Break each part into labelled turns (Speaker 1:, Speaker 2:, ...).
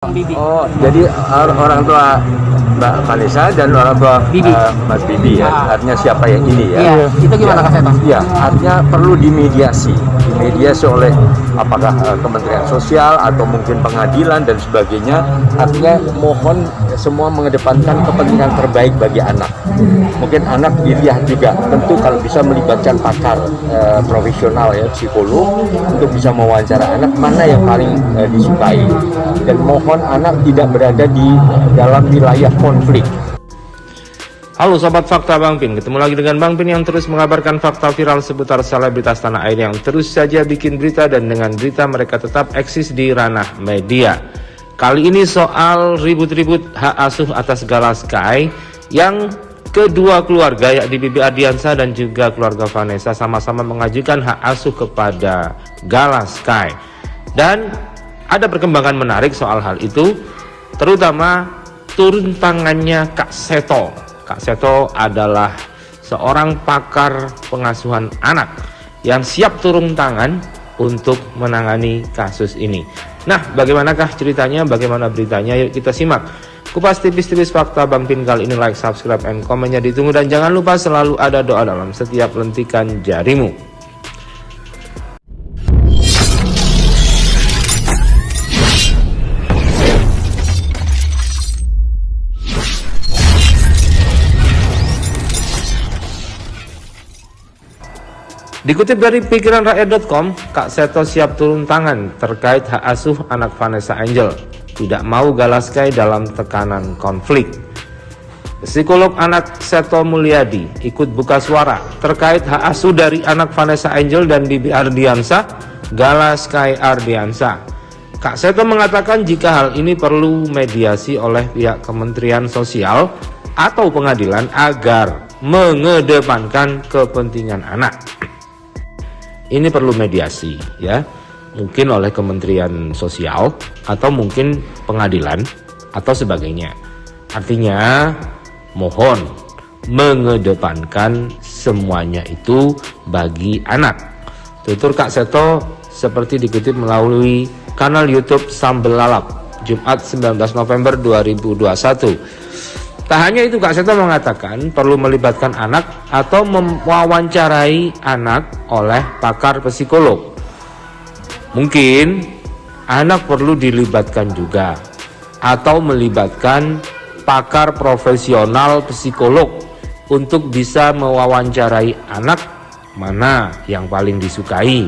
Speaker 1: Bibi.
Speaker 2: Oh, jadi orang tua Mbak Vanessa dan orang tua
Speaker 1: Bibi.
Speaker 2: Mas Bibi ya. Artinya siapa yang ini ya?
Speaker 1: Iya, itu gimana Kak Seto?
Speaker 2: Ya, artinya perlu dimediasi oleh apakah Kementerian Sosial atau mungkin pengadilan dan sebagainya. Artinya mohon semua mengedepankan kepentingan terbaik bagi anak. Mungkin anak dilihat juga, tentu kalau bisa melibatkan pakar profesional ya, psikolog untuk bisa mewawancara anak mana yang paling disukai. Dan mohon anak tidak berada di dalam wilayah konflik.
Speaker 3: Halo Sobat Fakta Bang Pin, ketemu lagi dengan Bang Pin yang terus mengabarkan fakta viral seputar selebritas tanah air yang terus saja bikin berita, dan dengan berita mereka tetap eksis di ranah media. Kali ini soal ribut-ribut hak asuh atas Gala Sky yang kedua keluarga, yakni Bibi Ardiansa dan juga keluarga Vanessa, sama-sama mengajukan hak asuh kepada Gala Sky. Dan ada perkembangan menarik soal hal itu, terutama turun tangannya Kak Seto. Kak Seto adalah seorang pakar pengasuhan anak yang siap turun tangan untuk menangani kasus ini. Nah, bagaimanakah ceritanya, bagaimana beritanya? Yuk kita simak. Kupas tipis-tipis fakta Bang Pin kali ini, like, subscribe, and komennya ditunggu. Dan jangan lupa selalu ada doa dalam setiap lentikan jarimu. Dikutip dari pikiranrakyat.com, Kak Seto siap turun tangan terkait hak asuh anak Vanessa Angel. Tidak mau Gala Sky dalam tekanan konflik. Psikolog anak Seto Mulyadi ikut buka suara terkait hak asuh dari anak Vanessa Angel dan Bibi Ardiansa, Gala Sky Ardiansa. Kak Seto mengatakan jika hal ini perlu mediasi oleh pihak Kementerian Sosial atau pengadilan agar mengedepankan kepentingan anak. Ini perlu mediasi ya, mungkin oleh Kementerian Sosial atau mungkin pengadilan atau sebagainya. Artinya mohon mengedepankan semuanya itu bagi anak. Tutur Kak Seto seperti dikutip melalui kanal YouTube Sambel Lalap Jumat 19 November 2021. Tak hanya itu, Kak Seto mengatakan perlu melibatkan anak atau mewawancarai anak oleh pakar psikolog. Mungkin anak perlu dilibatkan juga atau melibatkan pakar profesional psikolog untuk bisa mewawancarai anak mana yang paling disukai,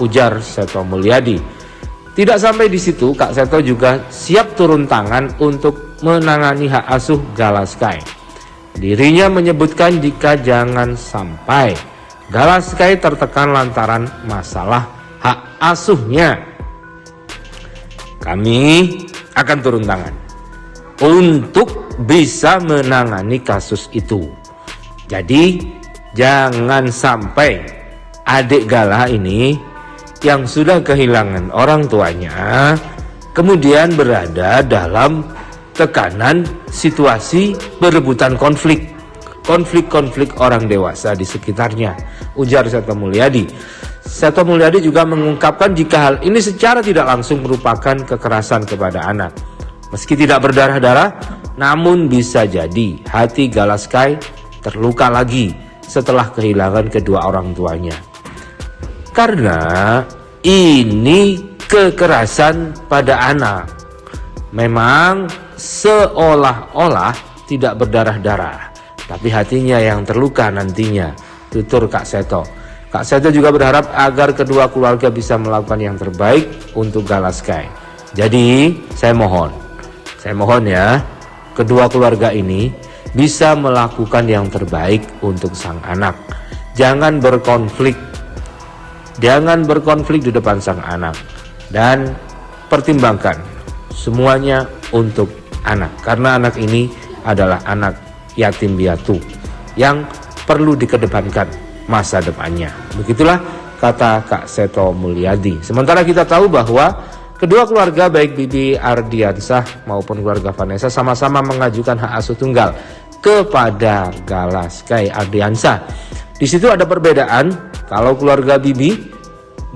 Speaker 3: ujar Seto Mulyadi. Tidak sampai di situ, Kak Seto juga siap turun tangan untuk menangani hak asuh Gala Sky. Dirinya menyebutkan jika jangan sampai Gala Sky tertekan lantaran masalah hak asuhnya, kami akan turun tangan untuk bisa menangani kasus itu. Jadi jangan sampai adik Gala ini yang sudah kehilangan orang tuanya kemudian berada dalam tekanan situasi berebutan konflik orang dewasa di sekitarnya, ujar Seto Mulyadi. Seto Mulyadi juga mengungkapkan jika hal ini secara tidak langsung merupakan kekerasan kepada anak. Meski tidak berdarah-darah, namun bisa jadi hati Gala Sky terluka lagi setelah kehilangan kedua orang tuanya. Karena ini kekerasan pada anak. Memang seolah-olah tidak berdarah-darah, tapi hatinya yang terluka nantinya, tutur Kak Seto. Kak Seto juga berharap agar kedua keluarga bisa melakukan yang terbaik untuk Gala Sky. Jadi saya mohon ya, kedua keluarga ini bisa melakukan yang terbaik untuk sang anak. Jangan berkonflik di depan sang anak, dan pertimbangkan semuanya untuk anak, karena anak ini adalah anak yatim piatu yang perlu dikedepankan masa depannya. Begitulah kata Kak Seto Mulyadi. Sementara kita tahu bahwa kedua keluarga baik Bibi Ardiansa maupun keluarga Vanessa sama-sama mengajukan hak asuh tunggal kepada Gala Sky Ardiansa. Di situ ada perbedaan. Kalau keluarga Bibi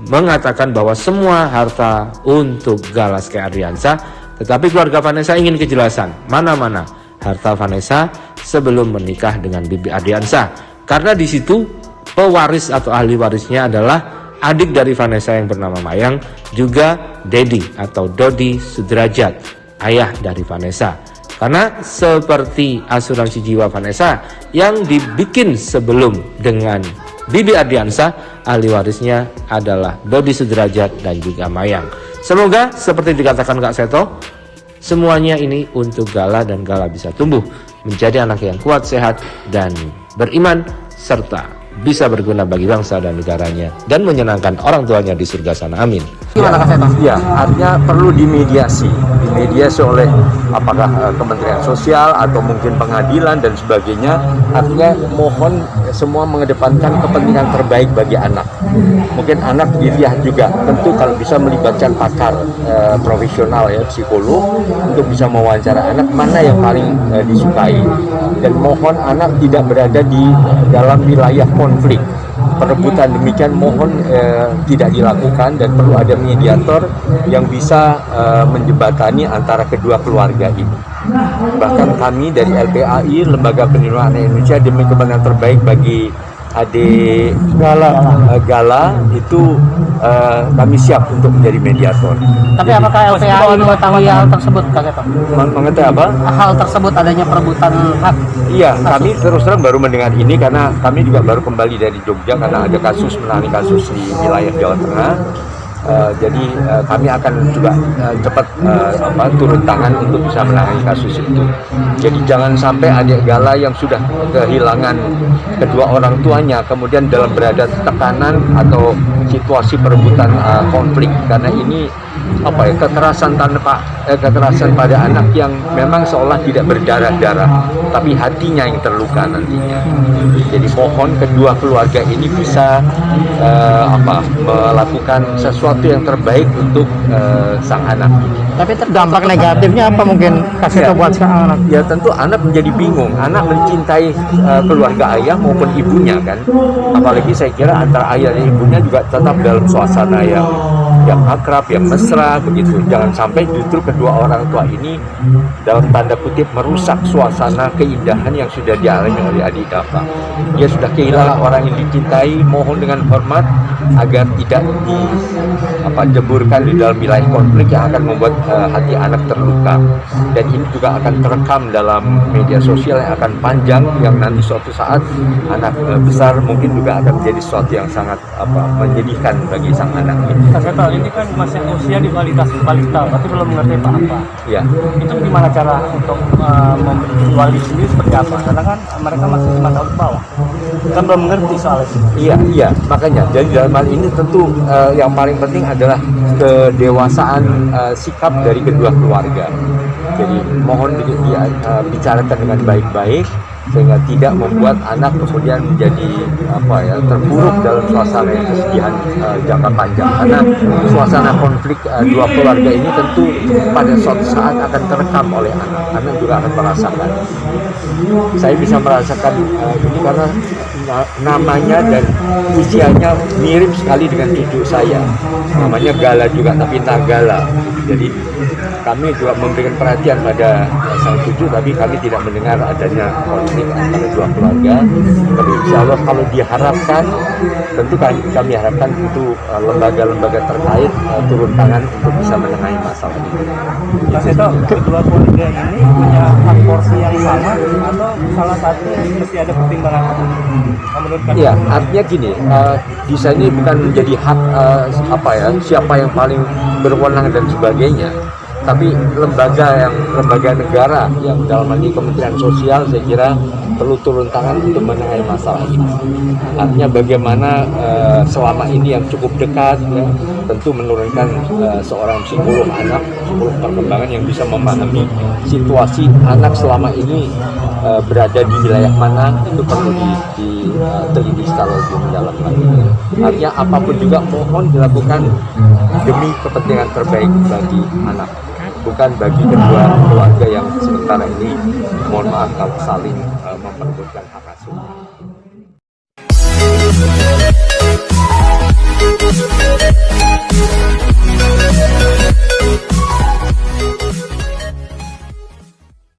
Speaker 3: mengatakan bahwa semua harta untuk Gala Sky Ardiansa, Tetapi keluarga Vanessa ingin kejelasan mana-mana harta Vanessa sebelum menikah dengan Bibi Ardiansah. Karena di situ pewaris atau ahli warisnya adalah adik dari Vanessa yang bernama Mayang, juga Dedi atau Dodi Sudrajat, ayah dari Vanessa. Karena seperti asuransi jiwa Vanessa yang dibikin sebelum dengan Bibi Ardiansah, ahli warisnya adalah Dodi Sudrajat dan juga Mayang. Semoga seperti dikatakan Kak Seto, semuanya ini untuk Gala dan Gala bisa tumbuh menjadi anak yang kuat, sehat, dan beriman, serta bisa berguna bagi bangsa dan negaranya dan menyenangkan orang tuanya di surga sana. Amin.
Speaker 2: Ya, artinya perlu dimediasi oleh apakah Kementerian Sosial atau mungkin pengadilan dan sebagainya. Artinya mohon semua mengedepankan kepentingan terbaik bagi anak. Mungkin anak dilihat juga, tentu kalau bisa melibatkan pakar profesional ya, psikolog, untuk bisa mewawancara anak mana yang paling disukai. Dan mohon anak tidak berada di dalam wilayah konflik. Perebutan demikian mohon tidak dilakukan, dan perlu ada mediator yang bisa menjembatani antara kedua keluarga ini. Bahkan kami dari LPAI, Lembaga Perlindungan Anak Indonesia, demi kepentingan terbaik bagi adik Gala itu kami siap untuk menjadi mediator.
Speaker 1: Tapi apakah LPAI mengetahui hal tersebut, Kak Seto?
Speaker 2: Mengetahui apa?
Speaker 1: Hal tersebut adanya perebutan hak.
Speaker 2: Iya, kami terus terang baru mendengar ini karena kami juga baru kembali dari Jogja karena ada kasus, menangani kasus di wilayah Jawa Tengah. Jadi kami akan juga cepat turun tangan untuk bisa menangani kasus itu. Jadi jangan sampai adik Gala yang sudah kehilangan kedua orang tuanya kemudian dalam berada tekanan atau situasi perebutan konflik, karena ini kekerasan kekerasan pada anak yang memang seolah tidak berdarah-darah tapi hatinya yang terluka nantinya. Jadi mohon kedua keluarga ini bisa melakukan sesuatu yang terbaik untuk sang anak.
Speaker 1: Tapi dampak negatifnya apa mungkin kasih tahu buat sang anak?
Speaker 2: Ya tentu anak menjadi bingung. Anak mencintai keluarga ayah maupun ibunya kan. Apalagi saya kira antara ayah dan ibunya juga tetap dalam suasana yang akrab, yang mesra begitu. Jangan sampai justru kedua orang tua ini dalam tanda kutip merusak suasana keindahan yang sudah dialami oleh adik kakak. Dia sudah kehilangan orang yang dicintai, mohon dengan hormat agar tidak dijeburkan di dalam wilayah konflik yang akan membuat hati anak terluka. Dan ini juga akan terekam dalam media sosial yang akan panjang, yang nanti suatu saat anak besar mungkin juga akan menjadi sesuatu yang sangat menyedihkan bagi sang anak ini.
Speaker 1: Ini kan masih usia di balita, tapi belum mengerti apa-apa.
Speaker 2: Ya.
Speaker 1: Itu gimana cara untuk memberi wali sendiri seperti apa? Karena kan mereka masih 5 tahun ke bawah, kan belum mengerti soal itu.
Speaker 2: Iya, makanya. Jadi dalam hal ini tentu yang paling penting adalah kedewasaan sikap dari kedua keluarga. Jadi mohon bicarakan dengan baik-baik sehingga tidak membuat anak kemudian menjadi terpuruk dalam suasana yang kesedihan jangka panjang, karena suasana konflik dua keluarga ini tentu pada suatu saat akan terekam oleh anak juga akan merasakan. Saya bisa merasakan ini karena namanya dan usianya mirip sekali dengan cucu saya, namanya Gala juga tapi Nagala. Jadi kami juga memberikan perhatian pada sang cucu, tapi kami tidak mendengar adanya konflik antara dua keluarga. Tapi insya Allah kalau diharapkan, tentu kami harapkan itu lembaga-lembaga terkait turun tangan untuk bisa menengahi masalah ini.
Speaker 1: Mas Seto, kedua keluarga ini punya hak porsi yang sama atau salah satu mesti ada pertimbangan?
Speaker 2: Iya, artinya gini, bisa ini bukan menjadi hak siapa yang paling berwenang dan sebagainya, tapi lembaga negara yang dalam hal ini Kementerian Sosial saya kira perlu turun tangan untuk menengahi masalah ini. Artinya bagaimana selama ini yang cukup dekat tentu menurunkan seorang psikolog anak, psikolog perkembangan yang bisa memahami situasi anak selama ini berada di wilayah mana, itu perlu diteliti secara lebih mendalam lagi. Artinya apapun juga mohon dilakukan demi kepentingan terbaik bagi anak, bukan bagi kedua keluarga yang sementara ini mohon maaf kalau saling memperebutkan hak asuhnya.